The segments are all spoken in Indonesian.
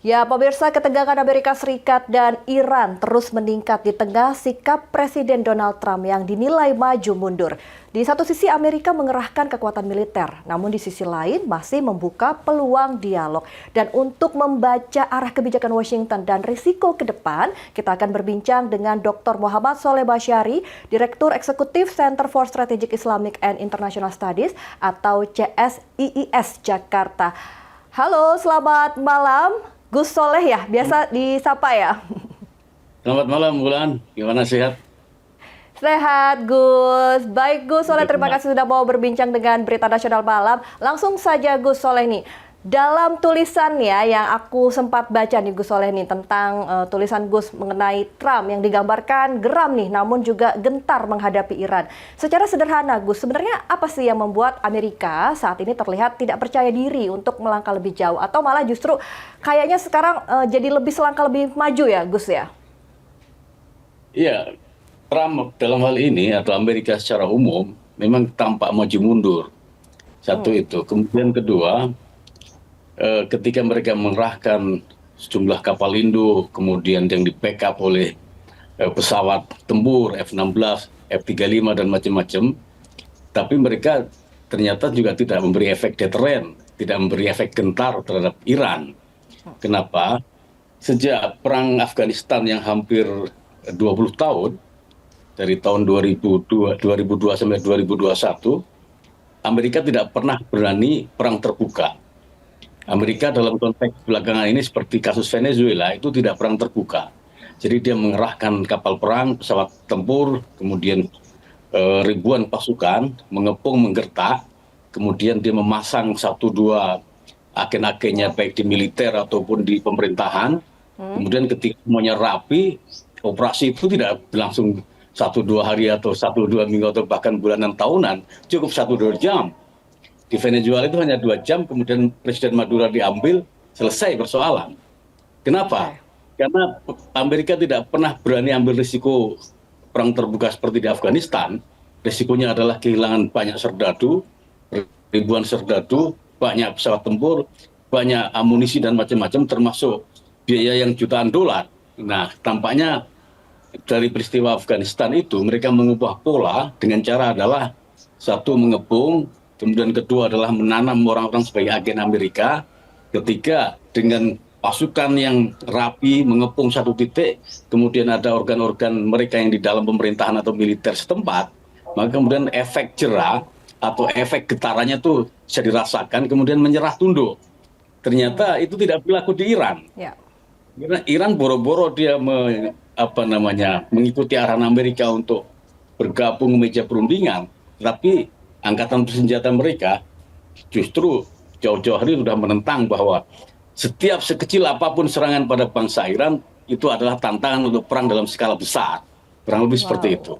Ya, pemirsa, ketegangan Amerika Serikat dan Iran terus meningkat di tengah sikap Presiden Donald Trump yang dinilai maju mundur. Di satu sisi Amerika mengerahkan kekuatan militer, namun di sisi lain masih membuka peluang dialog. Dan untuk membaca arah kebijakan Washington dan risiko ke depan, kita akan berbincang dengan Dr. Muhammad Soleh Basyari, Direktur Eksekutif Center for Strategic Islamic and International Studies atau CSIIS Jakarta. Halo, selamat malam. Gus Soleh ya, biasa disapa ya. Selamat malam, Bulan. Gimana, sehat? Sehat, Gus. Baik, Gus Soleh, terima kasih sudah mau berbincang dengan Berita Nasional Malam. Langsung saja, Gus Soleh nih. Dalam tulisannya yang aku sempat baca nih, Gus Soleh nih, tentang tulisan Gus mengenai Trump yang digambarkan geram nih, namun juga gentar menghadapi Iran. Secara sederhana, Gus, sebenarnya apa sih yang membuat Amerika saat ini terlihat tidak percaya diri untuk melangkah lebih jauh? Atau malah justru kayaknya sekarang jadi lebih selangkah lebih maju ya, Gus ya? Iya, Trump dalam hal ini atau Amerika secara umum memang tampak maju mundur. Satu itu. Kemudian kedua, ketika mereka mengerahkan sejumlah kapal induk, kemudian yang di-backup oleh pesawat tempur F-16, F-35 dan macam-macam, tapi mereka ternyata juga tidak memberi efek deteren, tidak memberi efek gentar terhadap Iran. Kenapa? Sejak perang Afghanistan yang hampir 20 tahun, dari tahun 2002 sampai 2021, Amerika tidak pernah berani perang terbuka. Amerika dalam konteks belakangan ini seperti kasus Venezuela itu tidak perang terbuka. Jadi dia mengerahkan kapal perang, pesawat tempur, kemudian ribuan pasukan, mengepung, menggertak, kemudian dia memasang satu dua agen-agennya baik di militer ataupun di pemerintahan. Kemudian ketika semuanya rapi, operasi itu tidak berlangsung 1-2 hari atau 1-2 minggu atau bahkan bulanan tahunan, cukup 1-2 jam. Di Venezuela itu hanya 2 jam, kemudian Presiden Maduro diambil, selesai persoalan. Kenapa? Karena Amerika tidak pernah berani ambil risiko perang terbuka seperti di Afghanistan. Risikonya adalah kehilangan banyak serdadu, ribuan serdadu, banyak pesawat tempur, banyak amunisi dan macam-macam, termasuk biaya yang jutaan dolar. Nah, tampaknya dari peristiwa Afghanistan itu mereka mengubah pola dengan cara adalah satu mengepung, kemudian kedua adalah menanam orang-orang sebagai agen Amerika. Ketiga, dengan pasukan yang rapi mengepung satu titik, kemudian ada organ-organ mereka yang di dalam pemerintahan atau militer setempat, maka kemudian efek jera atau efek getarannya tuh bisa dirasakan, kemudian menyerah tunduk. Ternyata itu tidak berlaku di Iran. Ya. Karena Iran boro-boro dia mengikuti arahan Amerika untuk bergabung ke meja perundingan, tapi angkatan bersenjata mereka justru jauh-jauh hari sudah menentang bahwa setiap sekecil apapun serangan pada bangsa Iran itu adalah tantangan untuk perang dalam skala besar. Kurang lebih seperti itu.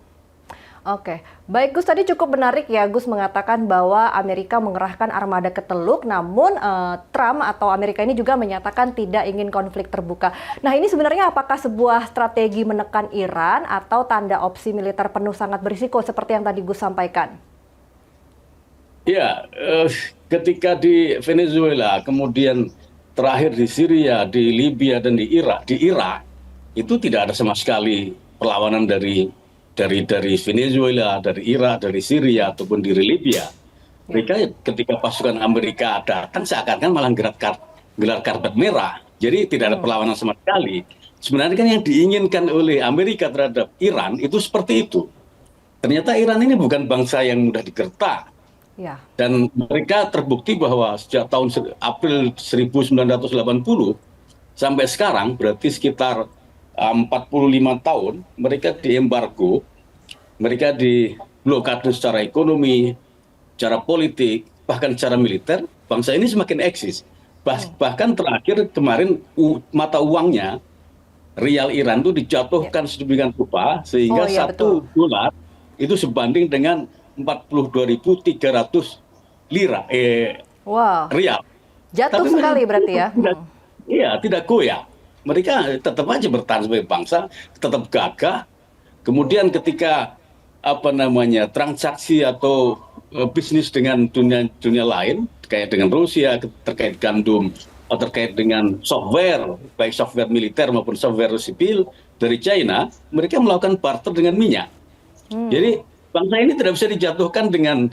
Oke, baik Gus, tadi cukup menarik ya Gus mengatakan bahwa Amerika mengerahkan armada ke Teluk, namun Trump atau Amerika ini juga menyatakan tidak ingin konflik terbuka. Nah, ini sebenarnya apakah sebuah strategi menekan Iran atau tanda opsi militer penuh sangat berisiko seperti yang tadi Gus sampaikan? Ya, ketika di Venezuela, kemudian terakhir di Syria, di Libya dan di Irak, itu tidak ada sama sekali perlawanan dari Venezuela, dari Irak, dari Syria ataupun dari Libya. Mereka ketika pasukan Amerika datang seakan-akan malah gelar karpet merah. Jadi tidak ada perlawanan sama sekali. Sebenarnya kan yang diinginkan oleh Amerika terhadap Iran itu seperti itu. Ternyata Iran ini bukan bangsa yang mudah digertak. Ya. Dan mereka terbukti bahwa sejak tahun April 1980 sampai sekarang, berarti sekitar 45 tahun, mereka diembargo, mereka diblokade secara ekonomi, secara politik, bahkan secara militer. Bangsa ini semakin eksis. Bahkan terakhir kemarin mata uangnya, rial Iran itu dijatuhkan sedemikian rupa, sehingga $1 itu sebanding dengan 42.300 lira rial. Jatuh tapi sekali berarti ya. Iya, tidak goyah. Mereka tetap aja bertahan sebagai bangsa, tetap gagah. Kemudian ketika transaksi atau bisnis dengan dunia lain, kayak dengan Rusia terkait gandum terkait dengan software, baik software militer maupun software sipil dari China, mereka melakukan barter dengan minyak. Jadi bangsa ini tidak bisa dijatuhkan dengan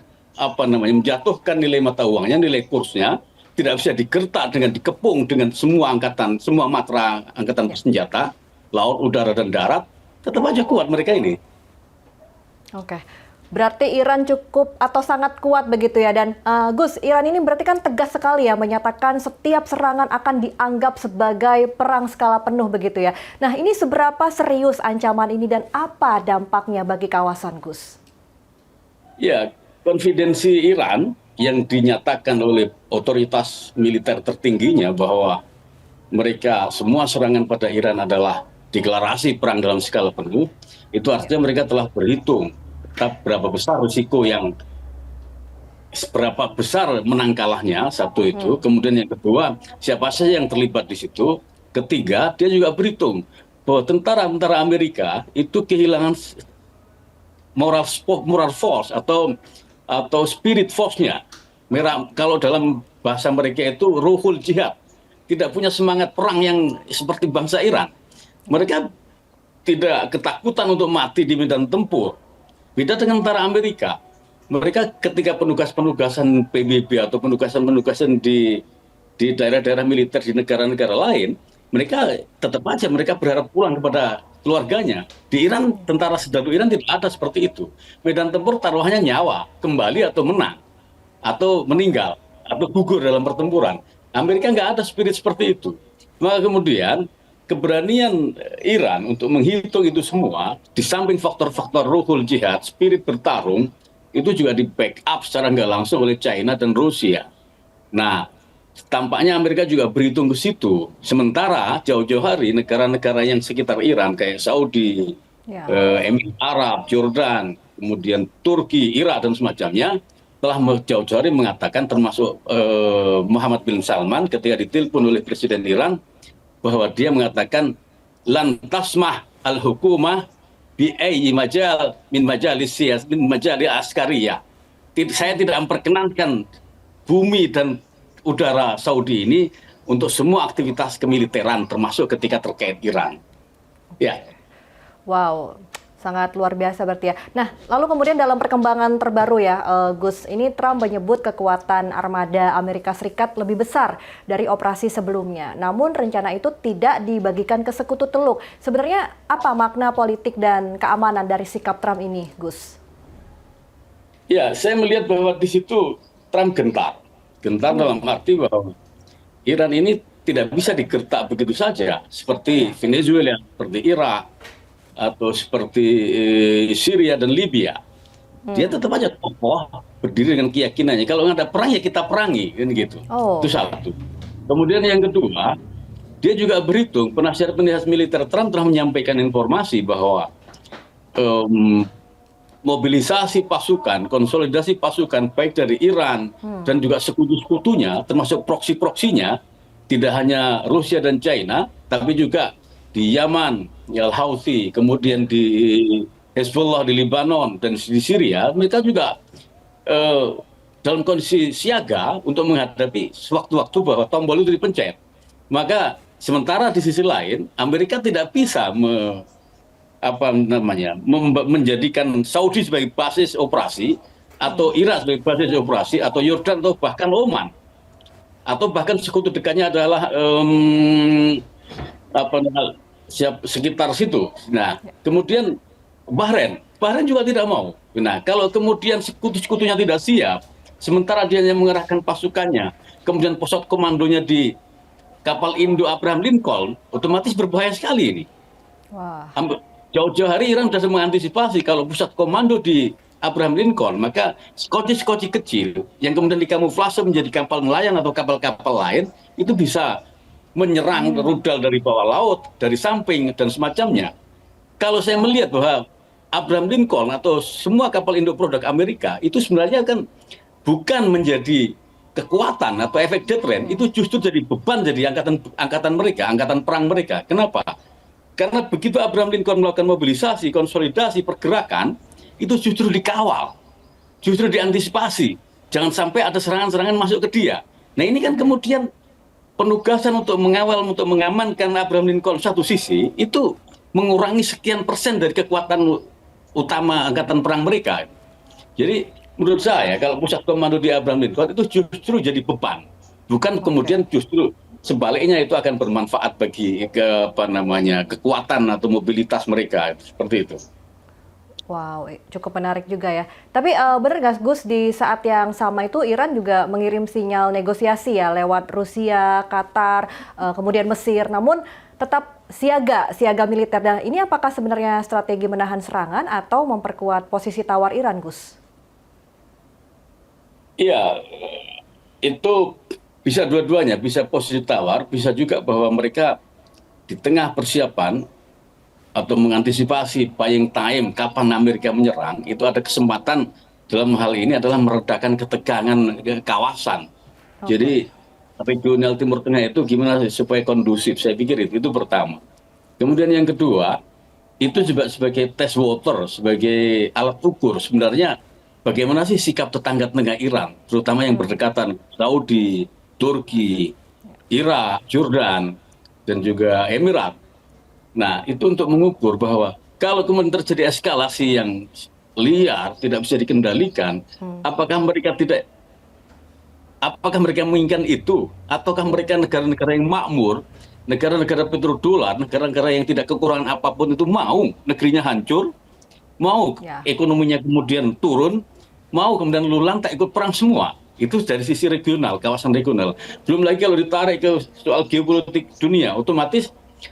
menjatuhkan nilai mata uangnya, nilai kursnya, tidak bisa digertak dengan dikepung dengan semua angkatan, semua matra angkatan bersenjata, laut, udara dan darat, tetap aja kuat mereka ini. Oke. Berarti Iran cukup atau sangat kuat begitu ya. Dan Gus, Iran ini berarti kan tegas sekali ya menyatakan setiap serangan akan dianggap sebagai perang skala penuh begitu ya. Nah, ini seberapa serius ancaman ini dan apa dampaknya bagi kawasan, Gus? Ya, konfidensi Iran yang dinyatakan oleh otoritas militer tertingginya bahwa mereka semua serangan pada Iran adalah deklarasi perang dalam skala penuh, itu artinya mereka telah berhitung berapa besar risiko yang seberapa besar menang kalahnya, satu itu. Kemudian yang kedua, siapa saja yang terlibat di situ. Ketiga, dia juga berhitung bahwa tentara-tentara Amerika itu kehilangan moral force atau spirit force-nya. Kalau dalam bahasa mereka itu ruhul jihad, tidak punya semangat perang yang seperti bangsa Iran. Mereka tidak ketakutan untuk mati di medan tempur. Beda dengan tentara Amerika, mereka ketika penugasan PBB atau penugasan di daerah-daerah militer di negara-negara lain, mereka tetap aja mereka berharap pulang kepada keluarganya. Di Iran, tentara serdadu Iran tidak ada seperti itu. Medan tempur taruhannya nyawa, kembali atau menang, atau meninggal, atau gugur dalam pertempuran. Amerika nggak ada spirit seperti itu. Maka kemudian keberanian Iran untuk menghitung itu semua, di samping faktor-faktor ruhul jihad, spirit bertarung, itu juga di backup secara nggak langsung oleh China dan Rusia. Nah, tampaknya Amerika juga berhitung ke situ. Sementara jauh-jauh hari negara-negara yang sekitar Iran kayak Saudi, Emirat Arab, Jordan, kemudian Turki, Irak dan semacamnya telah jauh-jauh hari mengatakan, termasuk Muhammad bin Salman ketika ditelepon oleh Presiden Iran, bahwa dia mengatakan lan tasmah al-hukumah bi ayyi majal min majalis siyas min majali askariyah. Saya tidak memperkenankan bumi dan udara Saudi ini untuk semua aktivitas kemiliteran termasuk ketika terkait Iran. Ya. Wow. Sangat luar biasa berarti ya. Nah, lalu kemudian dalam perkembangan terbaru ya, Gus, ini Trump menyebut kekuatan armada Amerika Serikat lebih besar dari operasi sebelumnya. Namun rencana itu tidak dibagikan ke Sekutu Teluk. Sebenarnya apa makna politik dan keamanan dari sikap Trump ini, Gus? Ya, saya melihat bahwa di situ Trump gentar. Gentar dalam arti bahwa Iran ini tidak bisa digertak begitu saja, seperti Venezuela, seperti Irak, atau seperti Syria dan Libya. Dia tetap aja kokoh, berdiri dengan keyakinannya. Kalau nggak ada perang ya kita perangi, kan gitu. Itu satu. Kemudian yang kedua, dia juga berhitung, penasihat militer Trump telah menyampaikan informasi bahwa mobilisasi pasukan, konsolidasi pasukan baik dari Iran dan juga sekutu-sekutunya, termasuk proksi-proksinya, tidak hanya Rusia dan China, tapi juga di Yaman, Al-Houthi, kemudian di Hezbollah di Lebanon dan di Syria, mereka juga dalam kondisi siaga untuk menghadapi sewaktu-waktu bahwa tombol itu dipencet. Maka sementara di sisi lain, Amerika tidak bisa menjadikan Saudi sebagai basis operasi, atau Irak sebagai basis operasi, atau Yordan, atau bahkan Oman, atau bahkan sekutu dekatnya adalah sekitar situ. Nah, kemudian Bahrain juga tidak mau. Nah, kalau kemudian sekutu-sekutunya tidak siap, sementara dia hanya mengerahkan pasukannya, kemudian pusat komandonya di kapal Indo Abraham Lincoln, otomatis berbahaya sekali ini. Wah. Jauh-jauh hari Iran sudah mengantisipasi kalau pusat komando di Abraham Lincoln, maka skoci-skoci kecil yang kemudian dikamuflase menjadi kapal nelayan atau kapal-kapal lain, itu bisa menyerang rudal dari bawah laut, dari samping, dan semacamnya. Kalau saya melihat bahwa Abraham Lincoln atau semua kapal Indo-produk Amerika itu sebenarnya kan bukan menjadi kekuatan atau efek deterrent, itu justru jadi beban jadi angkatan mereka, angkatan perang mereka. Kenapa? Karena begitu Abraham Lincoln melakukan mobilisasi, konsolidasi, pergerakan, itu justru dikawal, justru diantisipasi. Jangan sampai ada serangan-serangan masuk ke dia. Nah ini kan kemudian penugasan untuk mengawal, untuk mengamankan Abraham Lincoln satu sisi, itu mengurangi sekian persen dari kekuatan utama angkatan perang mereka. Jadi menurut saya kalau pusat komando di Abraham Lincoln itu justru jadi beban, bukan kemudian justru sebaliknya itu akan bermanfaat bagi kekuatan atau mobilitas mereka seperti itu. Wow, cukup menarik juga ya. Tapi benar nggak Gus, di saat yang sama itu Iran juga mengirim sinyal negosiasi ya lewat Rusia, Qatar, kemudian Mesir. Namun tetap siaga militer. Dan ini apakah sebenarnya strategi menahan serangan atau memperkuat posisi tawar Iran, Gus? Iya, itu bisa dua-duanya, bisa posisi tawar, bisa juga bahwa mereka di tengah persiapan atau mengantisipasi buying time kapan Amerika menyerang, itu ada kesempatan dalam hal ini adalah meredakan ketegangan kawasan. Jadi regional Timur Tengah itu gimana supaya kondusif, saya pikir itu pertama. Kemudian yang kedua, itu juga sebagai test water, sebagai alat ukur sebenarnya bagaimana sih sikap tetangga tengah Iran, terutama yang berdekatan, Saudi, Turki, Irak, Jordan, dan juga Emirat. Nah, itu untuk mengukur bahwa kalau kemudian terjadi eskalasi yang liar, tidak bisa dikendalikan, apakah mereka menginginkan itu, ataukah mereka negara-negara yang makmur, negara-negara petrodolar, negara-negara yang tidak kekurangan apapun itu mau negerinya hancur, mau ekonominya kemudian turun, mau kemudian lulang tak ikut perang semua. Itu dari sisi regional, kawasan regional. Belum lagi kalau ditarik ke soal geopolitik dunia, otomatis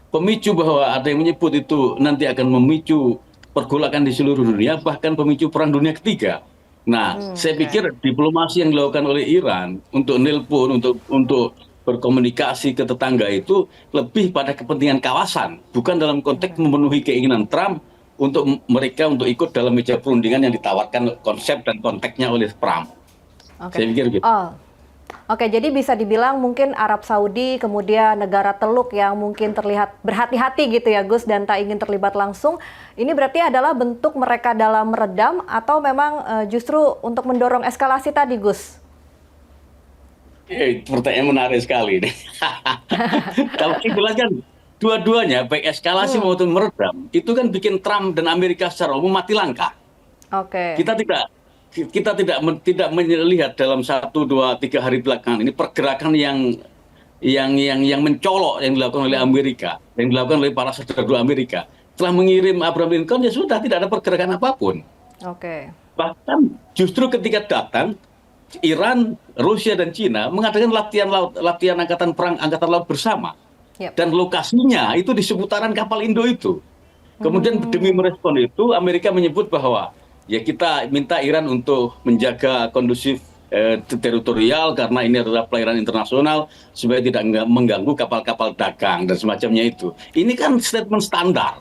pemicu bahwa ada yang menyebut itu nanti akan memicu pergolakan di seluruh dunia, bahkan pemicu perang dunia ketiga. Nah, saya pikir diplomasi yang dilakukan oleh Iran untuk nelpon, untuk berkomunikasi ke tetangga itu lebih pada kepentingan kawasan, bukan dalam konteks memenuhi keinginan Trump untuk mereka untuk ikut dalam meja perundingan yang ditawarkan konsep dan konteksnya oleh Trump. Saya pikir gitu. Oke, jadi bisa dibilang mungkin Arab Saudi, kemudian negara Teluk yang mungkin terlihat berhati-hati gitu ya Gus, dan tak ingin terlibat langsung. Ini berarti adalah bentuk mereka dalam meredam atau memang justru untuk mendorong eskalasi tadi Gus? Pertanyaan menarik sekali. Kalau jelas kan dua-duanya, baik eskalasi maupun meredam, itu kan bikin Trump dan Amerika secara umum mati langkah. Kita tidak melihat dalam 1, 2, 3 hari belakangan ini pergerakan yang mencolok yang dilakukan oleh Amerika, yang dilakukan oleh para serdadu Amerika. Setelah mengirim Abraham Lincoln, ya sudah tidak ada pergerakan apapun. Bahkan justru ketika datang, Iran, Rusia, dan Cina mengadakan latihan angkatan perang angkatan laut bersama. Dan lokasinya itu di seputaran kapal Indo itu. Kemudian demi merespon itu, Amerika menyebut bahwa ya kita minta Iran untuk menjaga kondusif teritorial karena ini adalah perairan internasional supaya tidak mengganggu kapal-kapal dagang dan semacamnya itu. Ini kan statement standar.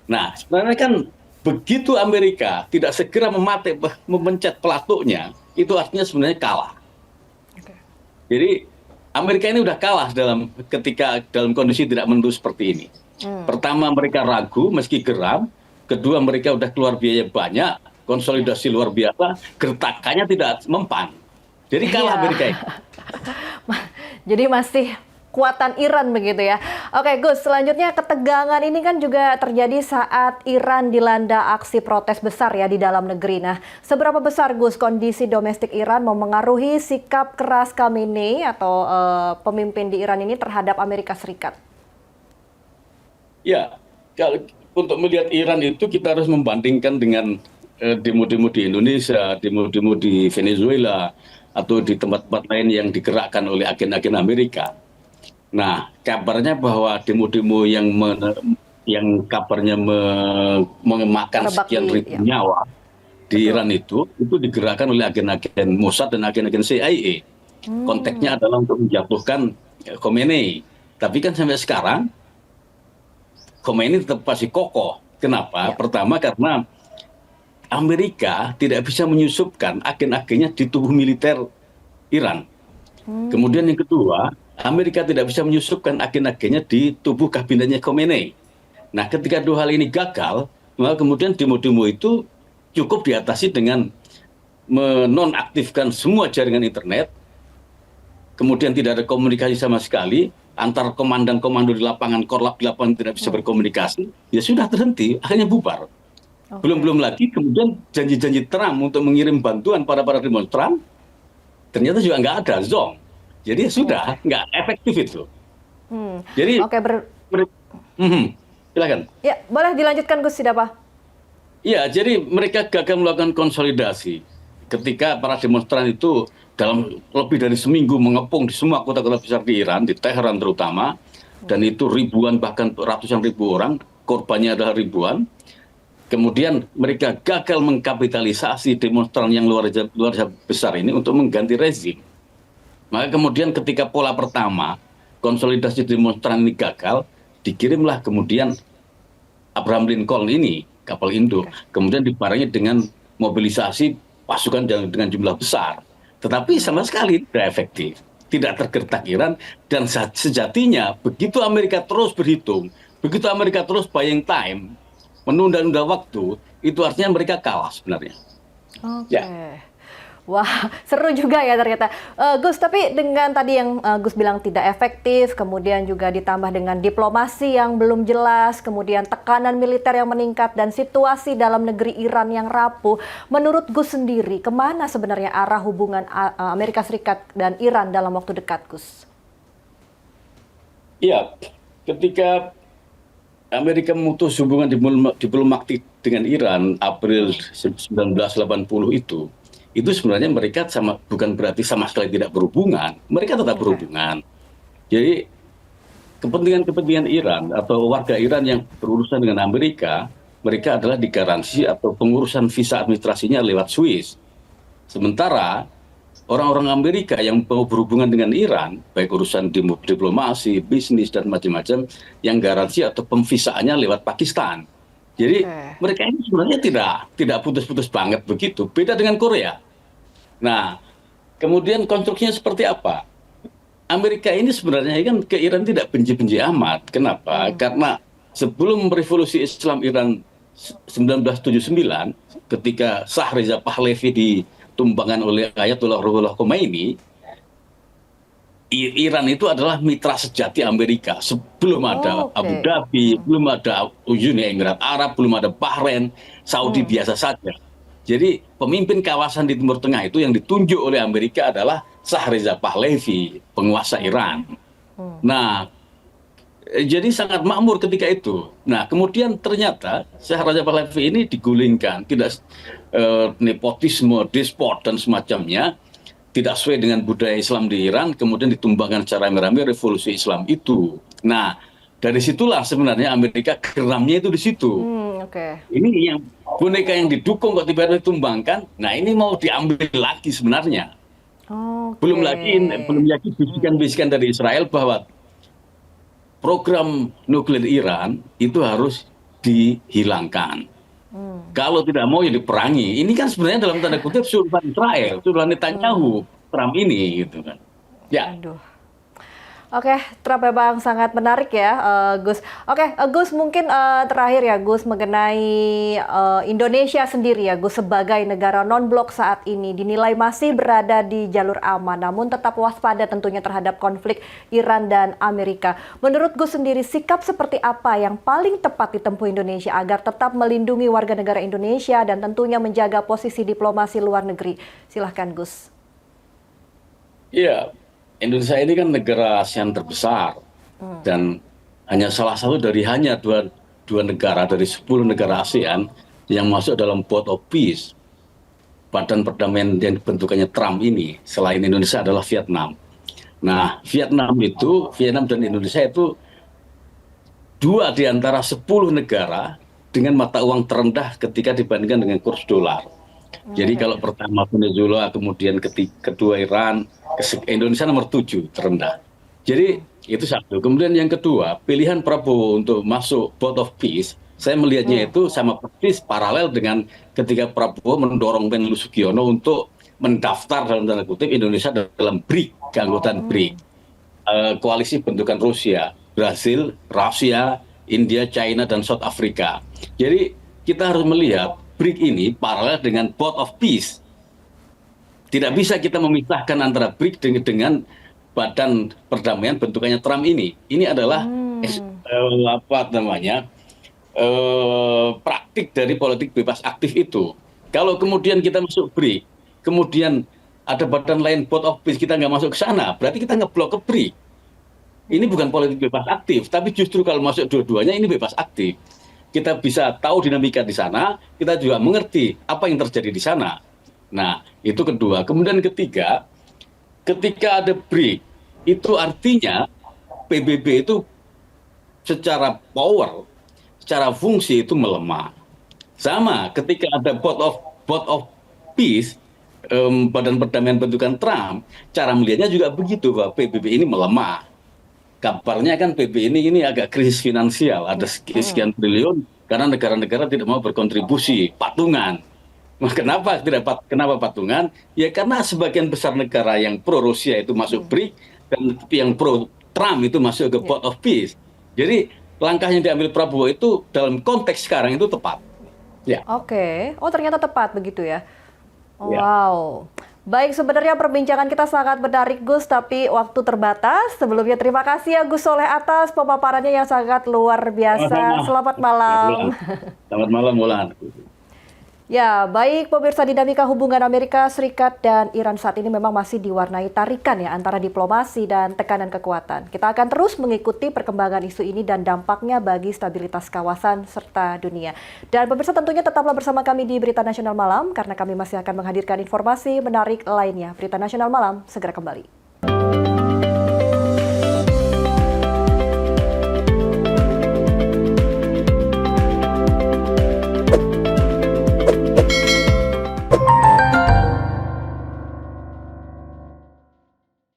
Nah, sebenarnya kan begitu Amerika tidak segera memencet pelatuknya, itu artinya sebenarnya kalah. Jadi Amerika ini udah kalah ketika dalam kondisi tidak menentu seperti ini. Pertama mereka ragu meski geram. Kedua, mereka udah keluar biaya banyak, konsolidasi luar biasa, gertakannya tidak mempan. Jadi kalah Amerika ini. Jadi masih kuatan Iran begitu ya. Oke Gus, selanjutnya ketegangan ini kan juga terjadi saat Iran dilanda aksi protes besar ya di dalam negeri. Nah, seberapa besar Gus kondisi domestik Iran memengaruhi sikap keras Khamenei atau pemimpin di Iran ini terhadap Amerika Serikat? Ya, untuk melihat Iran itu kita harus membandingkan dengan demo-demo di Indonesia, demo-demo di Venezuela, atau di tempat-tempat lain yang digerakkan oleh agen-agen Amerika. Nah, kabarnya bahwa demo-demo yang kabarnya memakan sekian ribu nyawa di Iran itu digerakkan oleh agen-agen Mossad dan agen-agen CIA. Konteksnya adalah untuk menjatuhkan Khomeini. Tapi kan sampai sekarang Khomeini tetap masih kokoh. Kenapa? Pertama karena Amerika tidak bisa menyusupkan agen-agennya di tubuh militer Iran. Kemudian yang kedua, Amerika tidak bisa menyusupkan agen-agennya di tubuh kabinetnya Khomeini. Nah, ketika dua hal ini gagal, maka kemudian demo-demo itu cukup diatasi dengan menonaktifkan semua jaringan internet, kemudian tidak ada komunikasi sama sekali, antar komandan komando di lapangan, korlap di lapangan tidak bisa berkomunikasi, ya sudah terhenti, akhirnya bubar. Belum lagi kemudian janji-janji Trump untuk mengirim bantuan para demonstran, ternyata juga nggak ada, zonk. Jadi ya sudah, nggak efektif itu. Jadi, silakan. Ya, boleh dilanjutkan Gus, tidak apa? Ya, jadi mereka gagal melakukan konsolidasi ketika para demonstran itu dalam lebih dari seminggu mengepung di semua kota-kota besar di Iran, di Teheran terutama, dan itu ribuan bahkan ratusan ribu orang, korbannya adalah ribuan. Kemudian mereka gagal mengkapitalisasi demonstran yang luar biasa besar ini untuk mengganti rezim. Maka kemudian ketika pola pertama, konsolidasi demonstran ini gagal, dikirimlah kemudian Abraham Lincoln ini, kapal induk, kemudian dibarengi dengan mobilisasi pasukan dengan jumlah besar. Tetapi sama sekali tidak efektif, tidak tergertak Iran, dan sejatinya begitu Amerika terus berhitung, begitu Amerika terus buying time, menunda-nunda waktu, itu artinya mereka kalah sebenarnya. Oke. Ya. Wah, seru juga ya ternyata. Gus, tapi dengan tadi yang Gus bilang tidak efektif, kemudian juga ditambah dengan diplomasi yang belum jelas, kemudian tekanan militer yang meningkat, dan situasi dalam negeri Iran yang rapuh, menurut Gus sendiri, kemana sebenarnya arah hubungan Amerika Serikat dan Iran dalam waktu dekat, Gus? Iya, ketika Amerika memutus hubungan diplomatik dengan Iran April 1980 itu sebenarnya mereka bukan berarti sama sekali tidak berhubungan, mereka tetap berhubungan. Jadi kepentingan Iran atau warga Iran yang berurusan dengan Amerika, mereka adalah digaransi atau pengurusan visa administrasinya lewat Swiss. Sementara orang-orang Amerika yang mau berhubungan dengan Iran, baik urusan diplomasi, bisnis, dan macam-macam, yang garansi atau pemvisaannya lewat Pakistan. Jadi mereka ini sebenarnya tidak putus-putus banget begitu, beda dengan Korea. Nah, kemudian konstruksinya seperti apa? Amerika ini sebenarnya kan ke Iran tidak benci-benci amat. Kenapa? Karena sebelum revolusi Islam Iran 1979, ketika Shah Reza Pahlavi ditumbangkan oleh Ayatollah Ruhollah Khomeini, Iran itu adalah mitra sejati Amerika. Sebelum ada Abu Dhabi, belum ada Uni Emirat Arab, belum ada Bahrain, Saudi biasa saja. Jadi pemimpin kawasan di Timur Tengah itu yang ditunjuk oleh Amerika adalah Shah Reza Pahlavi, penguasa Iran. Nah, jadi sangat makmur ketika itu. Nah, kemudian ternyata Shah Reza Pahlavi ini digulingkan, tidak nepotisme, despot dan semacamnya, tidak sesuai dengan budaya Islam di Iran, kemudian ditumbangkan secara rame-rame revolusi Islam itu. Nah, dari situlah sebenarnya Amerika geramnya itu di situ. Ini yang boneka yang didukung kok tiba-tiba ditumbangkan. Nah, ini mau diambil lagi sebenarnya. Belum lagi bisikan-bisikan dari Israel bahwa program nuklir Iran itu harus dihilangkan. Kalau tidak mau ya diperangi. Ini kan sebenarnya dalam tanda kutip suruhan Israel, suruhan Netanyahu, Trump ini gitu kan. Ya. Oke, Trump memang sangat menarik ya, Gus. Oke, Gus, mungkin terakhir ya, Gus, mengenai Indonesia sendiri ya, Gus, sebagai negara non-blok saat ini dinilai masih berada di jalur aman, namun tetap waspada tentunya terhadap konflik Iran dan Amerika. Menurut Gus sendiri, sikap seperti apa yang paling tepat ditempuh Indonesia agar tetap melindungi warga negara Indonesia dan tentunya menjaga posisi diplomasi luar negeri? Silahkan, Gus. Iya. Indonesia ini kan negara ASEAN terbesar dan hanya salah satu dari dua negara dari 10 negara ASEAN yang masuk dalam Board of Peace, badan perdamaian yang dibentukannya Trump ini. Selain Indonesia adalah Vietnam. Nah, Vietnam dan Indonesia itu dua di antara 10 negara dengan mata uang terendah ketika dibandingkan dengan kurs dolar. Jadi kalau pertama Venezuela, kemudian kedua Iran, Indonesia nomor 7 terendah. Jadi itu satu. Kemudian yang kedua, pilihan Prabowo untuk masuk Board of Peace, saya melihatnya itu sama persis paralel dengan ketika Prabowo mendorong Menlu Sugiono untuk mendaftar dalam tanda kutip Indonesia dalam BRIC, keanggotaan BRIC. Koalisi bentukan Rusia, Brasil, Rusia, India, China, dan South Africa. Jadi kita harus melihat BRIC ini paralel dengan Board of Peace. Tidak bisa kita memisahkan antara BRIC dengan badan perdamaian bentukannya Trump ini. Ini adalah apa namanya praktik dari politik bebas aktif itu. Kalau kemudian kita masuk BRIC, kemudian ada badan lain Board of Peace kita nggak masuk ke sana, berarti kita ngeblok ke BRIC. Ini bukan politik bebas aktif, tapi justru kalau masuk dua-duanya ini bebas aktif. Kita bisa tahu dinamika di sana, kita juga mengerti apa yang terjadi di sana. Nah, itu kedua. Kemudian ketiga, ketika ada BRIC, itu artinya PBB itu secara power, secara fungsi itu melemah. Sama ketika ada Board of Peace, badan perdamaian bentukan Trump, cara melihatnya juga begitu bahwa PBB ini melemah. Kabarnya kan PBB ini agak krisis finansial, ada sekian triliun karena negara-negara tidak mau berkontribusi, patungan. Nah, kenapa patungan? Ya karena sebagian besar negara yang pro Rusia itu masuk BRIC dan yang pro Trump itu masuk ke Board of Peace. Jadi langkah yang diambil Prabowo itu dalam konteks sekarang itu tepat. Ya. Oke, oh ternyata tepat begitu ya. Ya. Wow. Baik, sebenarnya perbincangan kita sangat menarik Gus, tapi waktu terbatas. Sebelumnya terima kasih ya Gus Soleh atas pemaparannya yang sangat luar biasa. Selamat malam. Selamat malam, Mulan. Ya, baik pemirsa, dinamika hubungan Amerika Serikat dan Iran saat ini memang masih diwarnai tarikan ya antara diplomasi dan tekanan kekuatan. Kita akan terus mengikuti perkembangan isu ini dan dampaknya bagi stabilitas kawasan serta dunia. Dan pemirsa tentunya tetaplah bersama kami di Berita Nasional Malam karena kami masih akan menghadirkan informasi menarik lainnya. Berita Nasional Malam segera kembali.